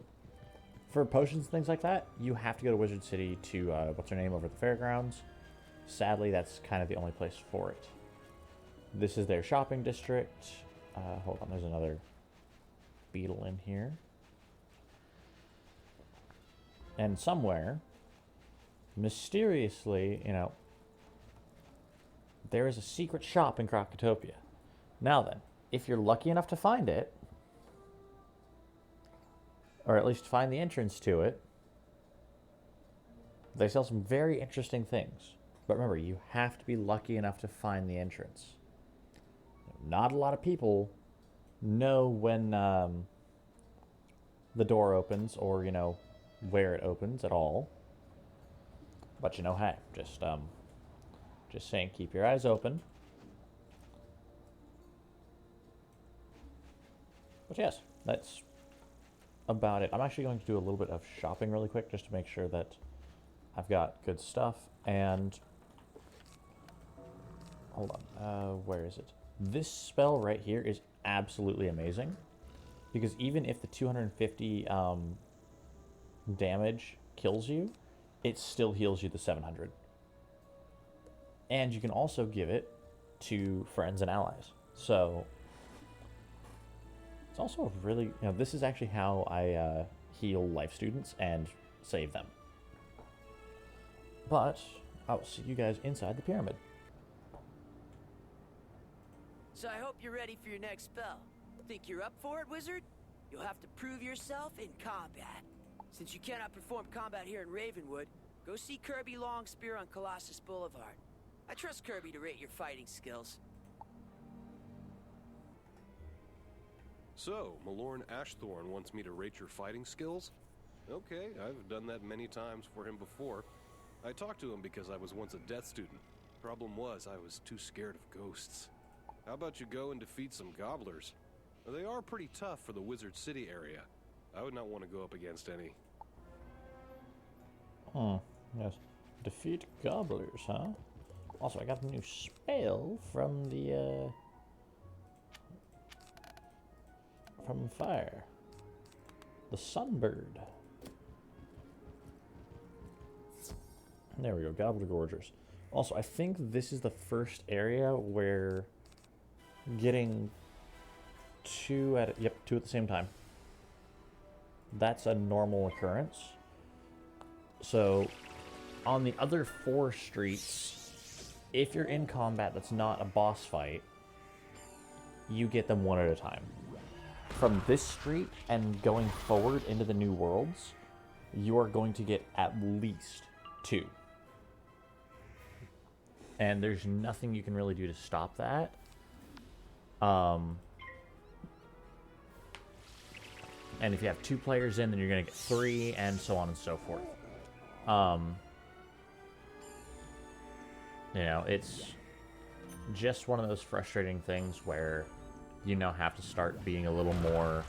[SPEAKER 1] for potions and things like that, you have to go to Wizard City to, what's her name, over at the fairgrounds. Sadly, that's kind of the only place for it. This is their shopping district. Hold on, there's another beetle in here. And somewhere, mysteriously, you know, there is a secret shop in Krokotopia. Now then, if you're lucky enough to find it, or at least find the entrance to it, they sell some very interesting things. But remember, you have to be lucky enough to find the entrance. Not a lot of people know when the door opens, or, you know, where it opens at all. But, you know, hey, just saying, keep your eyes open. But yes, that's about it. I'm actually going to do a little bit of shopping really quick just to make sure that I've got good stuff. And hold on, where is it? This spell right here is absolutely amazing, because even if the 250 damage kills you, it still heals you the 700. And you can also give it to friends and allies. So it's also a really, you know, this is actually how I heal life students and save them. But I will see you guys inside the pyramid.
[SPEAKER 15] So I hope you're ready for your next spell. Think you're up for it, wizard? You'll have to prove yourself in combat. Since you cannot perform combat here in Ravenwood, go see Kirby Longspear on Colossus Boulevard. I trust Kirby to rate your fighting skills.
[SPEAKER 16] So, Malorn Ashthorn wants me to rate your fighting skills? Okay, I've done that many times for him before. I talked to him because I was once a death student. Problem was, I was too scared of ghosts. How about you go and defeat some gobblers? They are pretty tough for the Wizard City area. I would not want to go up against any.
[SPEAKER 1] Yes. Defeat gobblers, huh? Also, I got a new spell from the, from fire. The Sunbird. There we go, Gobbler Gorgers. Also, I think this is the first area where getting two at the same time. That's a normal occurrence. So, on the other 4 streets, if you're in combat that's not a boss fight, you get them one at a time. From this street and going forward into the new worlds, you are going to get at least 2. And there's nothing you can really do to stop that. And if you have 2 players in, then you're going to get 3, and so on and so forth. You know, it's just one of those frustrating things where you now have to start being a little more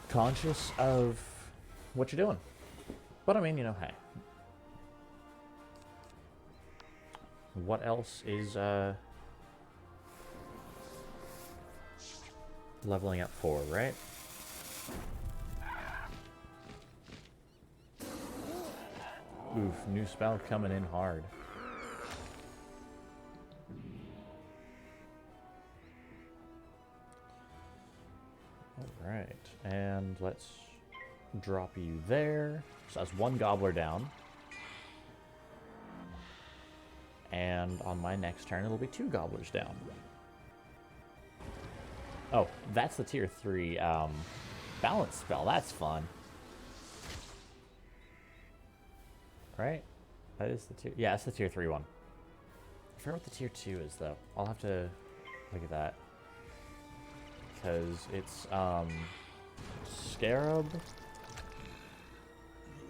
[SPEAKER 1] conscious of what you're doing. But I mean, you know, hey. What else is leveling up for, right? Oof, new spell coming in hard. Alright, and let's drop you there. So that's one gobbler down. And on my next turn, it'll be 2 gobblers down. Oh, that's the tier 3 balance spell. That's fun. Right? That is the tier... Yeah, that's the tier 3 one. I forget what the tier 2 is, though. I'll have to look at that. Because it's, Scarab.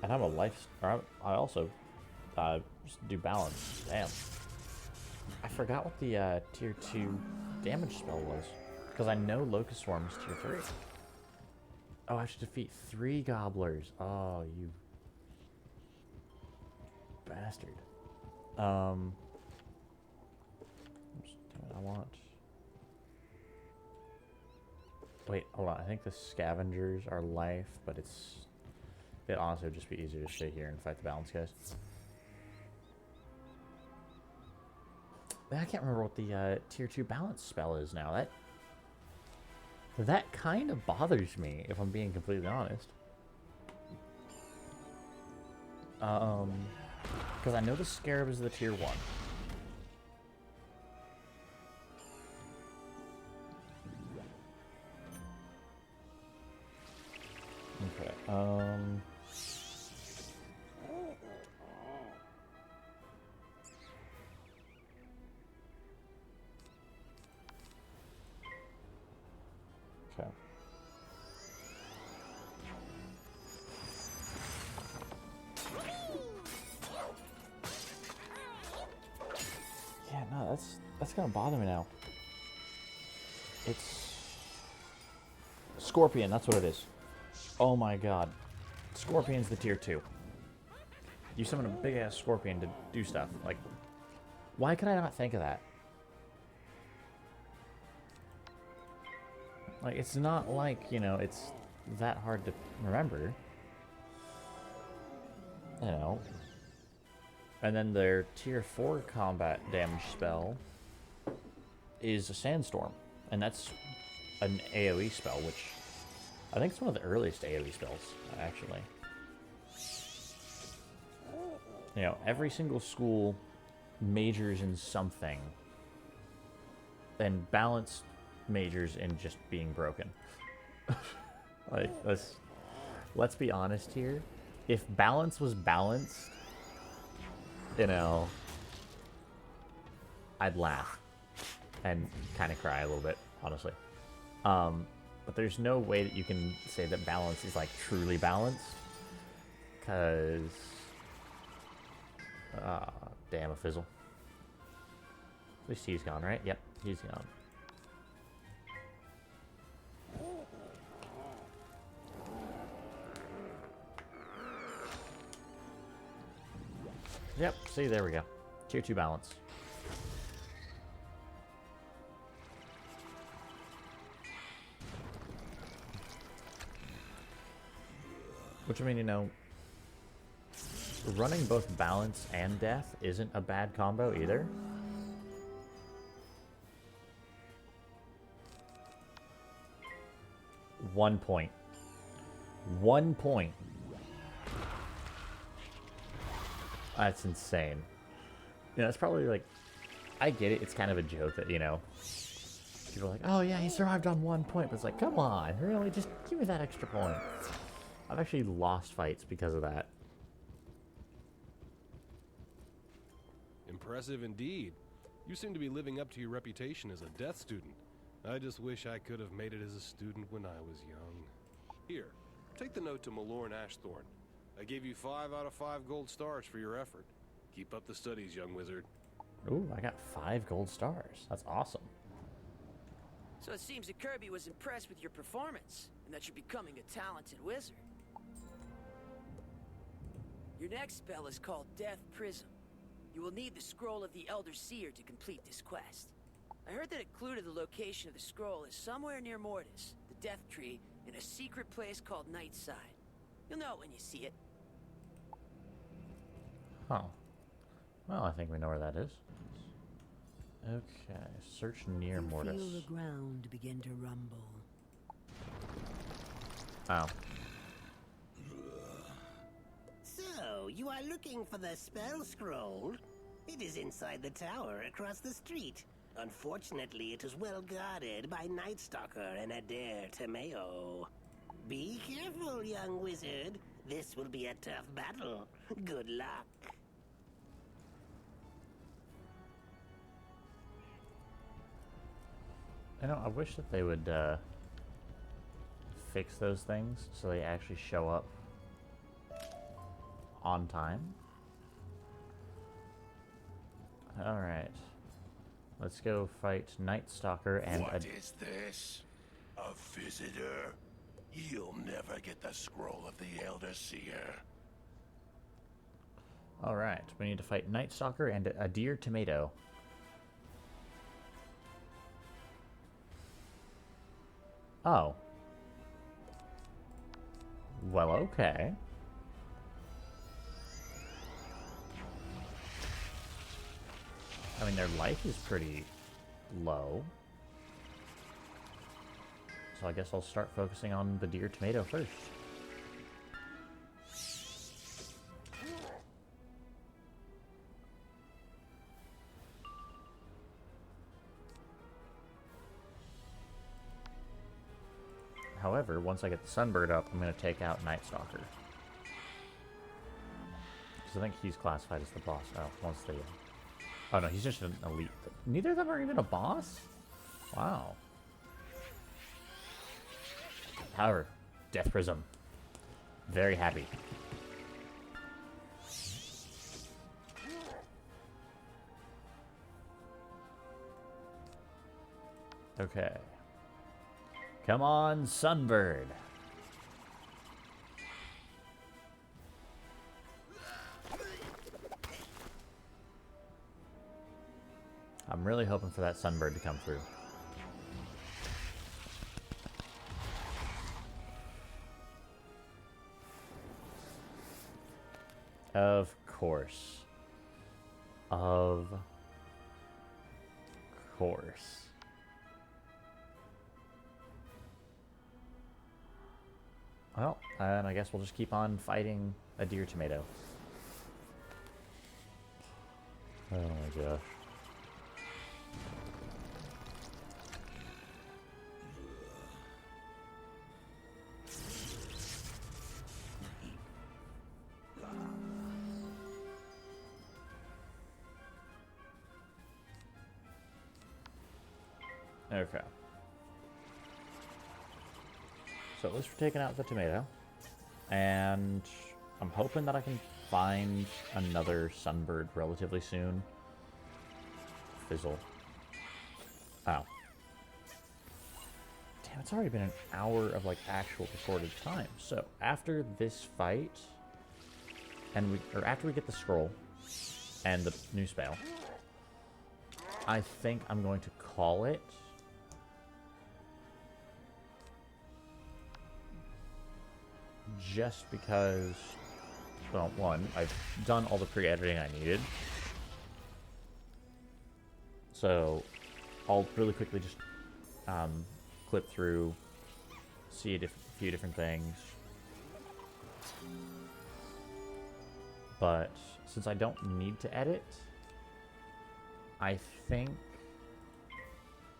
[SPEAKER 1] And I'm a life... Or I also just do balance. Damn. I forgot what the tier 2 damage spell was. Because I know Locust Swarm is tier 3. Oh, I have to defeat 3 gobblers. Oh, you bastard. I want... Wait, hold on. I think the scavengers are life, but it honestly would just be easier to stay here and fight the balance guys. I can't remember what the tier 2 balance spell is now. That kind of bothers me, if I'm being completely honest. Because I know the Scarab is the tier 1. Okay, Okay. Yeah, no, that's gonna bother me now. It's Scorpion, that's what it is. Oh my god. Scorpion's the tier 2. You summon a big ass scorpion to do stuff. Like, why could I not think of that? Like, it's not like, you know, it's that hard to remember. You know. And then their tier 4 combat damage spell is a Sandstorm. And that's an AoE spell, which I think it's one of the earliest AoE spells, actually. You know, every single school majors in something. And balance majors in just being broken. Like, let's be honest here. If balance was balanced, you know, I'd laugh and kind of cry a little bit, honestly. But there's no way that you can say that balance is like truly balanced, because damn a fizzle. At least he's gone, right? Yep, he's gone. Yep, see, there we go. Tier 2 balance. Which, I mean, you know, running both balance and death isn't a bad combo either. One point. 1 point. That's insane. You know, it's probably like, I get it, it's kind of a joke that, you know, people are like, oh yeah, he survived on 1 point, but it's like, come on, really, just give me that extra point. I've actually lost fights because of that.
[SPEAKER 16] Impressive indeed. You seem to be living up to your reputation as a death student. I just wish I could have made it as a student when I was young. Here, take the note to Malorn Ashthorn. I gave you 5 out of 5 gold stars for your effort. Keep up the studies, young wizard.
[SPEAKER 1] Ooh, I got 5 gold stars. That's awesome.
[SPEAKER 15] So it seems that Kirby was impressed with your performance, and that you're becoming a talented wizard. Your next spell is called Death Prism. You will need the scroll of the Elder Seer to complete this quest. I heard that a clue to the location of the scroll is somewhere near Mortis, the Death Tree, in a secret place called Nightside. You'll know it when you see it.
[SPEAKER 1] Oh. Well, I think we know where that is. Okay, search near Mortis.
[SPEAKER 17] Feel the ground begin to rumble.
[SPEAKER 1] Oh.
[SPEAKER 18] So, you are looking for the spell scroll? It is inside the tower across the street. Unfortunately, it is well guarded by Night Stalker and Adair Tomeo. Be careful, young wizard. This will be a tough battle. Good luck.
[SPEAKER 1] I know, I wish that they would fix those things so they actually show up on time. Alright. Let's go fight Night Stalker and
[SPEAKER 14] What is this? A visitor? You'll never get the scroll of the Elder Seer.
[SPEAKER 1] Alright, we need to fight Night Stalker and a deer tomato. Oh. Well, okay. I mean, their life is pretty low. So I guess I'll start focusing on the deer tomato first. However, once I get the Sunbird up, I'm going to take out Night Stalker. Because I think he's classified as the boss. Oh, once they... Oh no, he's just an elite. Neither of them are even a boss? Wow. However, Death Prism. Very happy. Okay. Come on, Sunbird. I'm really hoping for that Sunbird to come through. Of course. Of course. Well, and I guess we'll just keep on fighting a deer tomato. Oh my gosh. Okay. So at least we're taking out the tomato. And I'm hoping that I can find another Sunbird relatively soon. Fizzle. Oh. Damn, it's already been an hour of like actual recorded time. So after this fight, and after we get the scroll and the new spell, I think I'm going to call it. Just because, well, one, I've done all the pre-editing I needed. So I'll really quickly just clip through, see a few different things. But since I don't need to edit, I think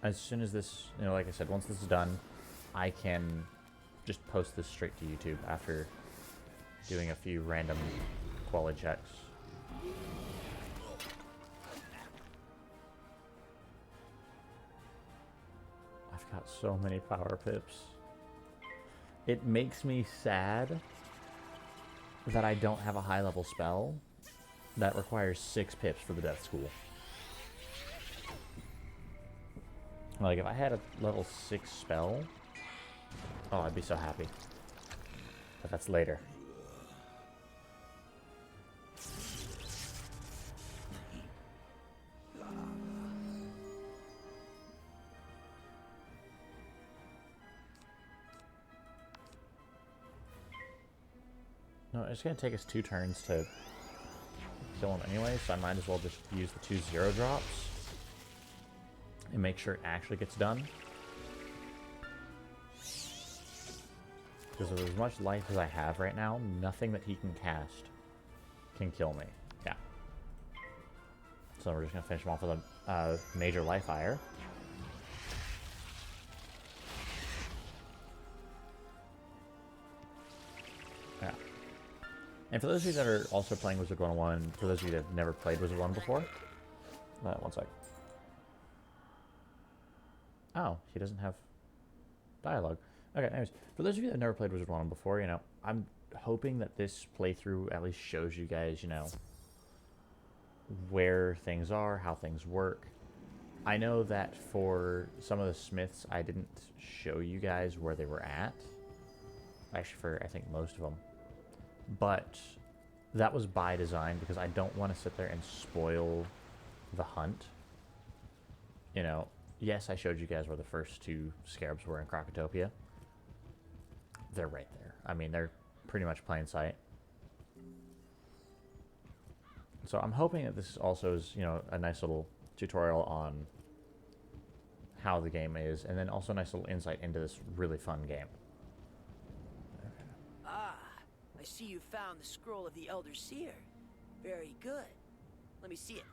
[SPEAKER 1] as soon as this, you know, like I said, once this is done, I can just post this straight to YouTube after doing a few random quality checks. I've got so many power pips. It makes me sad that I don't have a high level spell that requires 6 pips for the death school. Like if I had a level 6 spell, oh, I'd be so happy. But that's later. No, it's going to take us 2 turns to kill him anyway, so I might as well just use the 2 0 drops and make sure it actually gets done. Because with as much life as I have right now, nothing that he can cast can kill me. Yeah. So we're just going to finish him off with a major life fire. Yeah. And for those of you that are also playing Wizard 101, for those of you that have never played Wizard 1 before, one sec. Oh, he doesn't have dialogue. Okay, anyways, for those of you that have never played Wizard 1 before, you know, I'm hoping that this playthrough at least shows you guys, you know, where things are, how things work. I know that for some of the smiths, I didn't show you guys where they were at. Actually, for, I think, most of them. But that was by design because I don't want to sit there and spoil the hunt. You know, yes, I showed you guys where the first 2 scarabs were in Krokotopia. They're right there. I mean, they're pretty much plain sight. So I'm hoping that this also is, you know, a nice little tutorial on how the game is, and then also a nice little insight into this really fun game.
[SPEAKER 15] Ah, I see you found the scroll of the Elder Seer. Very good. Let me see it.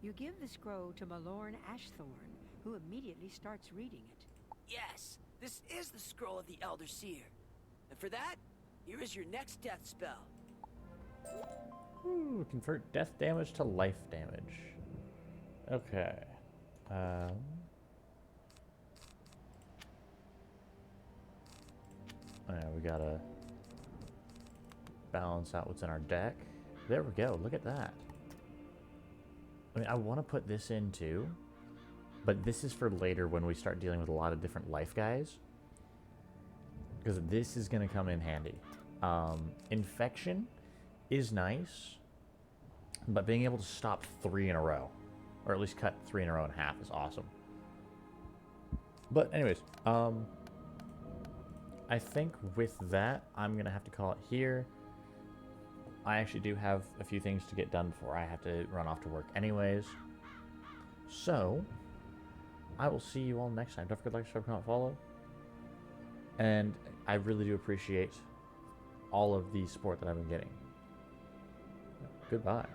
[SPEAKER 19] You give the scroll to Malorn Ashthorn, who immediately starts reading it.
[SPEAKER 15] Yes, this is the scroll of the Elder Seer. And for that, here is your next death spell.
[SPEAKER 1] Ooh, convert death damage to life damage. Okay. Yeah, we gotta balance out what's in our deck. There we go. Look at that. I mean, I want to put this in too, but this is for later when we start dealing with a lot of different life guys. Because this is going to come in handy. Infection is nice, but being able to stop 3 in a row, or at least cut 3 in a row in half, is awesome. But anyways, I think with that, I'm going to have to call it here. I actually do have a few things to get done before I have to run off to work anyways. So, I will see you all next time. Don't forget to like, subscribe, comment, follow. And I really do appreciate all of the support that I've been getting. Goodbye.